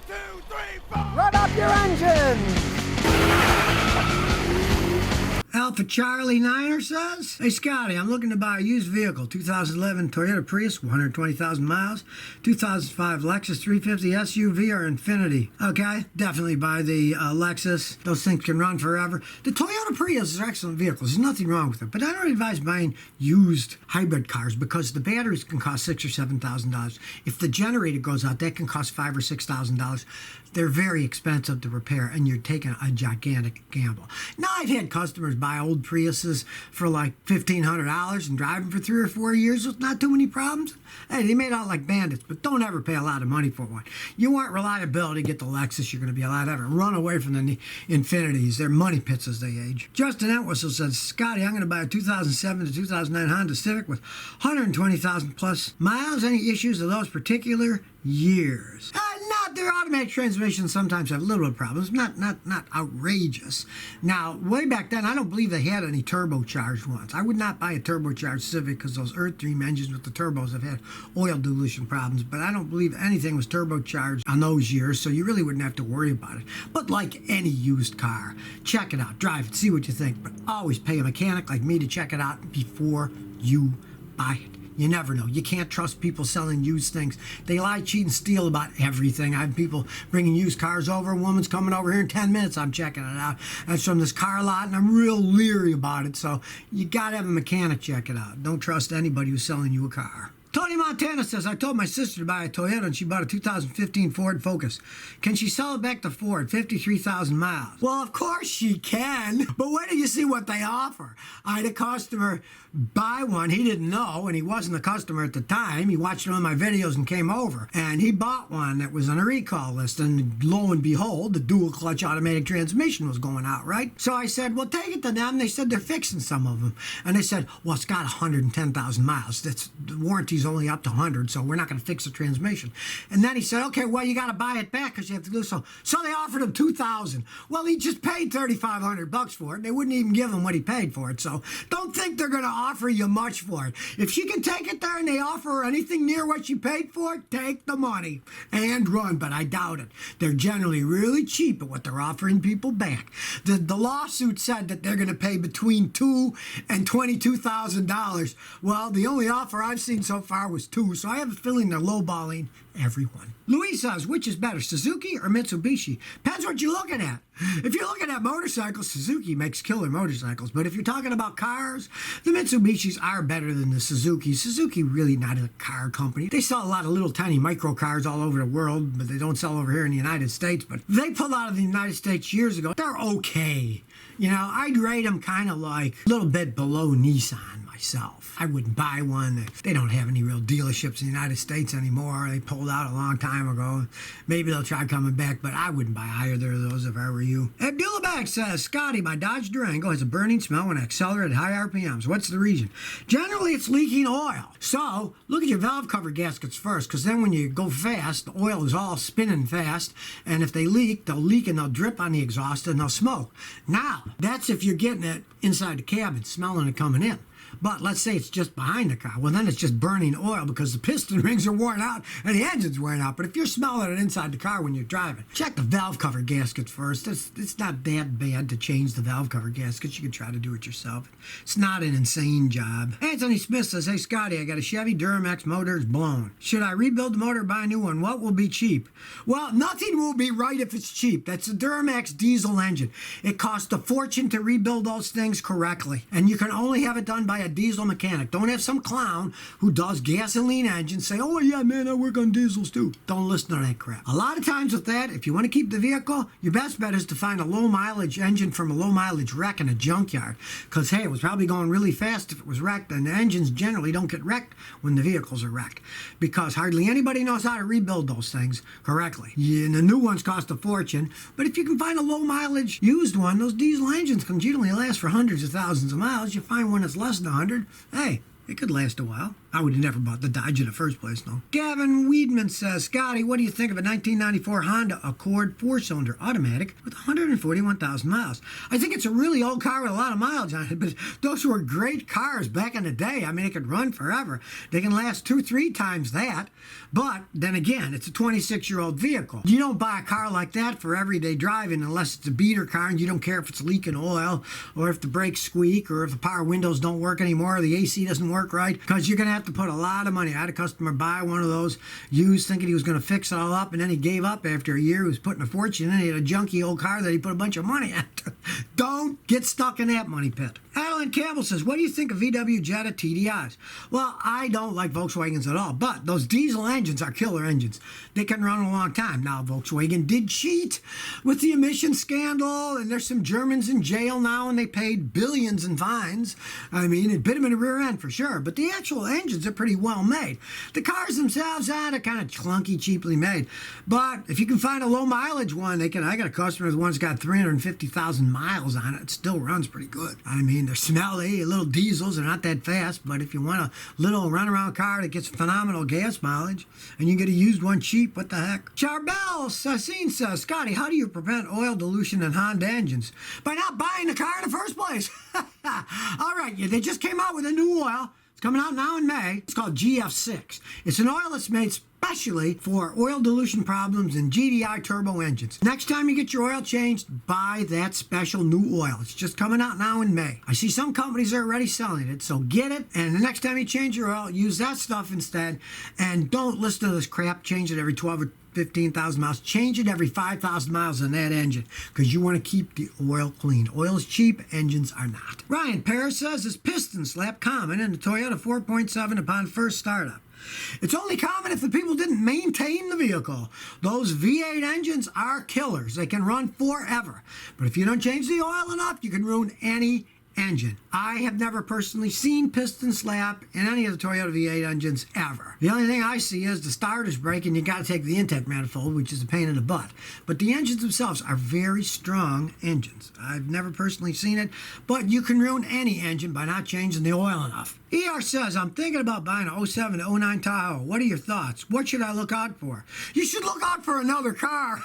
2, 3, 4. Rev up your engine! Alpha Charlie Niner says, "Hey Scotty, I'm looking to buy a used vehicle. 2011 Toyota Prius, 120,000 miles. 2005 Lexus 350 SUV or Infinity." Okay, definitely buy the Lexus. Those things can run forever. The Toyota Prius are excellent vehicles. There's nothing wrong with it. But I don't advise buying used hybrid cars because the batteries can cost $6,000 or $7,000. If the generator goes out, that can cost $5,000 or $6,000. They're very expensive to repair, and you're taking a gigantic gamble. Now, I've had customers buy old Priuses for like $1,500 and drive them for 3 or 4 years with not too many problems. Hey, they made out like bandits, but don't ever pay a lot of money for one. You want reliability, get the Lexus. You're going to be a lot better. Run away from the Infinities. They're money pits as they age. Justin Entwistle says, "Scotty, I'm going to buy a 2007 to 2009 Honda Civic with 120,000 plus miles. Any issues of those particular years?" Not their automatic transmissions sometimes have little problems, not outrageous. Now, way back then, I don't believe they had any turbocharged ones. I would not buy a turbocharged Civic because those Earth-Dream engines with the turbos have had oil dilution problems, but I don't believe anything was turbocharged on those years, so you really wouldn't have to worry about it. But like any used car, check it out, drive it, see what you think, but always pay a mechanic like me to check it out before you buy it. You never know. You can't trust people selling used things. They lie, cheat, and steal about everything. I have people bringing used cars over. A woman's coming over here in 10 minutes. I'm checking it out. That's from this car lot, and I'm real leery about it. So you got to have a mechanic check it out. Don't trust anybody who's selling you a car. Tony Montana says, "I told my sister to buy a Toyota and she bought a 2015 Ford Focus. Can she sell it back to Ford? 53,000 miles. Well, of course she can, but wait till you see what they offer. I had a customer buy one. He didn't know, and he wasn't a customer at the time. He watched one of my videos and came over, and he bought one that was on a recall list, and lo and behold, the dual clutch automatic transmission was going out, right? So I said, well, take it to them. They said they're fixing some of them, and they said, well, it's got 110,000 miles. That's the warranty's only up to 100, so we're not going to fix the transmission. And then he said, okay, well, you got to buy it back because you have to do so. So they offered him $2,000. Well, he just paid $3,500 for it. They wouldn't even give him what he paid for it. So don't think they're going to offer you much for it. If she can take it there and they offer her anything near what she paid for it, take the money and run. But I doubt it. They're generally really cheap at what they're offering people back. The lawsuit said that they're going to pay between $2,000 and $22,000. Well, the only offer I've seen so far was $2,000, so I have a feeling they're lowballing everyone. Luis says, which is better, Suzuki or Mitsubishi? Depends what you're looking at. If you're looking at motorcycles, Suzuki makes killer motorcycles. But if you're talking about cars, the Mitsubishis are better than the Suzuki. Suzuki really not a car company. They sell a lot of little tiny micro cars all over the world, but they don't sell over here in the United States. But they pulled out of the United States years ago. They're okay. You know, I'd rate them kind of like a little bit below Nissan myself. I wouldn't buy one. They don't have any real dealerships in the United States anymore. They pulled out a long time ago. Maybe they'll try coming back, but I wouldn't buy either of those if I were you. Abdullah says, Scotty, my Dodge Durango has a burning smell when I accelerate at high RPMs. What's the reason? Generally, it's leaking oil. So, look at your valve cover gaskets first, because then when you go fast, the oil is all spinning fast, and if they leak, they'll leak and they'll drip on the exhaust and they'll smoke. Now, that's if you're getting it inside the cabin, smelling it coming in. But let's say it's just behind the car. Well, then it's just burning oil because the piston rings are worn out and the engine's wearing out. But if you're smelling it inside the car when you're driving, check the valve cover gaskets first. It's not that bad to change the valve cover gaskets. You can try to do it yourself. It's not an insane job. Anthony Smith says, hey, Scotty, I got a Chevy Duramax motor. It's blown. Should I rebuild the motor or buy a new one? What will be cheap? Well, nothing will be right if it's cheap. That's a Duramax diesel engine. It costs a fortune to rebuild those things correctly. And you can only have it done by a diesel mechanic. Don't have some clown who does gasoline engines say, oh yeah, man, I work on diesels too. Don't listen to that crap. A lot of times with that, if you want to keep the vehicle, your best bet is to find a low mileage engine from a low mileage wreck in a junkyard. Because hey, it was probably going really fast if it was wrecked, and the engines generally don't get wrecked when the vehicles are wrecked. Because hardly anybody knows how to rebuild those things correctly. Yeah, and the new ones cost a fortune. But if you can find a low mileage used one, those diesel engines can generally last for hundreds of thousands of miles. You find one that's less than 100, hey, it could last a while. I would have never bought the Dodge in the first place, no. Gavin Weedman says, Scotty, what do you think of a 1994 Honda Accord 4-cylinder automatic with 141,000 miles? I think it's a really old car with a lot of mileage on it, but those were great cars back in the day. I mean, it could run forever. They can last 2-3 times that. But then again, it's a 26-year-old vehicle. You don't buy a car like that for everyday driving unless it's a beater car and you don't care if it's leaking oil or if the brakes squeak or if the power windows don't work anymore or the AC doesn't work right, because you're going to have to put a lot of money. I had a customer buy one of those used thinking he was going to fix it all up, and then he gave up after a year. He was putting a fortune in. He had a junky old car that he put a bunch of money into. Don't get stuck in that money pit. Adeline Campbell says, what do you think of VW Jetta TDIs? Well, I don't like Volkswagens at all, but those diesel engines are killer engines. They can run a long time. Now, Volkswagen did cheat with the emission scandal, and there's some Germans in jail now, and they paid billions in fines. I mean, it bit them in the rear end for sure, but the actual engines are pretty well made. The cars themselves, they're kind of clunky, cheaply made. But if you can find a low mileage one, I got a customer, the one's got 350,000 miles on it. It still runs pretty good. I mean, they're smelly, little diesels, they're not that fast, but if you want a little runaround car that gets phenomenal gas mileage, and you get a used one cheap, what the heck? Charbel Sassine says, Scotty, how do you prevent oil dilution in Honda engines? By not buying the car in the first place. All right, they just came out with a new oil. It's coming out now in May. It's called GF6. It's an oil that's made especially for oil dilution problems in GDI turbo engines. Next time you get your oil changed, buy that special new oil. It's just coming out now in May. I see some companies are already selling it, so get it, and the next time you change your oil, use that stuff instead, and don't listen to this crap, change it every 12 or 15,000 miles. Change it every 5,000 miles on that engine because you want to keep the oil clean. Oil is cheap, engines are not. Ryan Paris says, is piston slap common in the Toyota 4.7 upon first startup? It's only common if the people didn't maintain the vehicle. Those V8 engines are killers. They can run forever. But if you don't change the oil enough, you can ruin any engine. I have never personally seen piston slap in any of the Toyota V8 engines ever. The only thing I see is the starter's breaking. You got to take the intake manifold, which is a pain in the butt. But the engines themselves are very strong engines. I've never personally seen it, but you can ruin any engine by not changing the oil enough. ER says, I'm thinking about buying a 07 to 09 Tahoe. What are your thoughts? What should I look out for? You should look out for another car.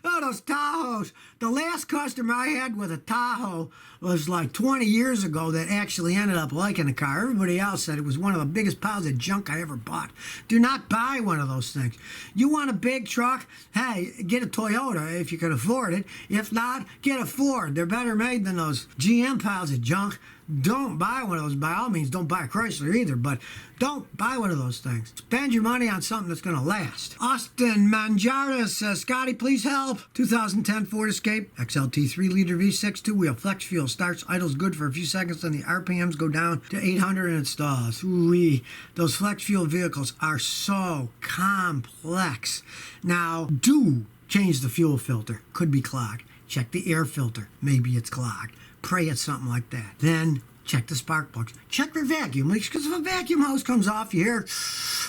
Oh, those Tahoes. The last customer I had with a Tahoe was like 20 years ago that actually ended up liking the car. Everybody else said it was one of the biggest piles of junk I ever bought. Do not buy one of those things. You want a big truck? Hey, get a Toyota if you can afford it. If not, get a Ford. They're better made than those GM piles of junk. Don't buy one of those. By all means, don't buy a Chrysler either, but don't buy one of those things. Spend your money on something that's going to last. Austin Manjara says, Scotty, please help. 2010 Ford Escape, XLT 3-liter V6 two-wheel flex fuel. Starts, idles good for a few seconds, then the RPMs go down to 800 and it stalls. Ooh-wee. Those flex fuel vehicles are so complex. Now, do change the fuel filter. Could be clogged. Check the air filter. Maybe it's clogged. Pray it's something like that. Then check the spark plugs. Check the vacuum leaks, because if a vacuum hose comes off, you hear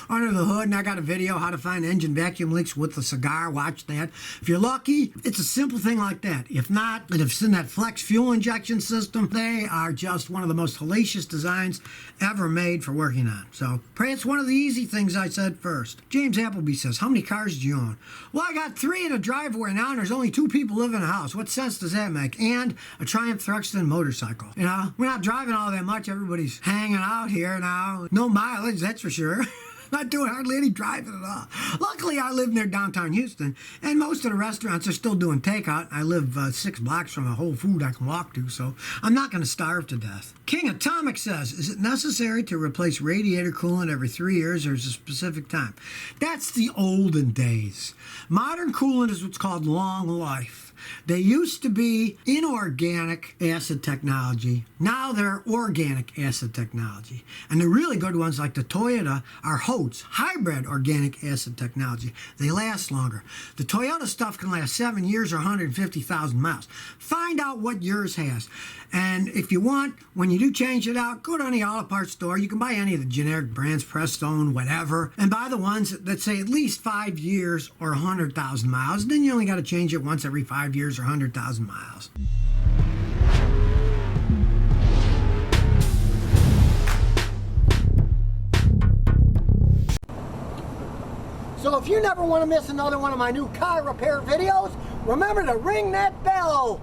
under the hood, and I got a video how to find engine vacuum leaks with a cigar. Watch that. If you're lucky, it's a simple thing like that. If not, and if it's in that flex fuel injection system, they are just one of the most hellacious designs ever made for working on. So pray it's one of the easy things I said first. James Appleby says, how many cars do you own? Well, I got 3 in a driveway now, and there's only 2 people living in a house. What sense does that make? And a Triumph Thruxton motorcycle. You know, we're not driving all that much. Everybody's hanging out here now. No mileage, that's for sure. Not doing hardly any driving at all. Luckily, I live near downtown Houston, and most of the restaurants are still doing takeout. I live 6 blocks from a Whole Food I can walk to, so I'm not going to starve to death. King Atomic says, is it necessary to replace radiator coolant every 3 years, or is it a specific time? That's the olden days. Modern coolant is what's called long life. They used to be inorganic acid technology. Now they're organic acid technology. And the really good ones like the Toyota are HOTS, hybrid organic acid technology. They last longer. The Toyota stuff can last 7 years or 150,000 miles. Find out what yours has. And if you want, when you do change it out, go to any auto parts store. You can buy any of the generic brands, Prestone, whatever, and buy the ones that say at least 5 years or 100,000 miles. Then you only got to change it once every 5 years or 100,000 miles. So if you never want to miss another one of my new car repair videos, remember to ring that bell.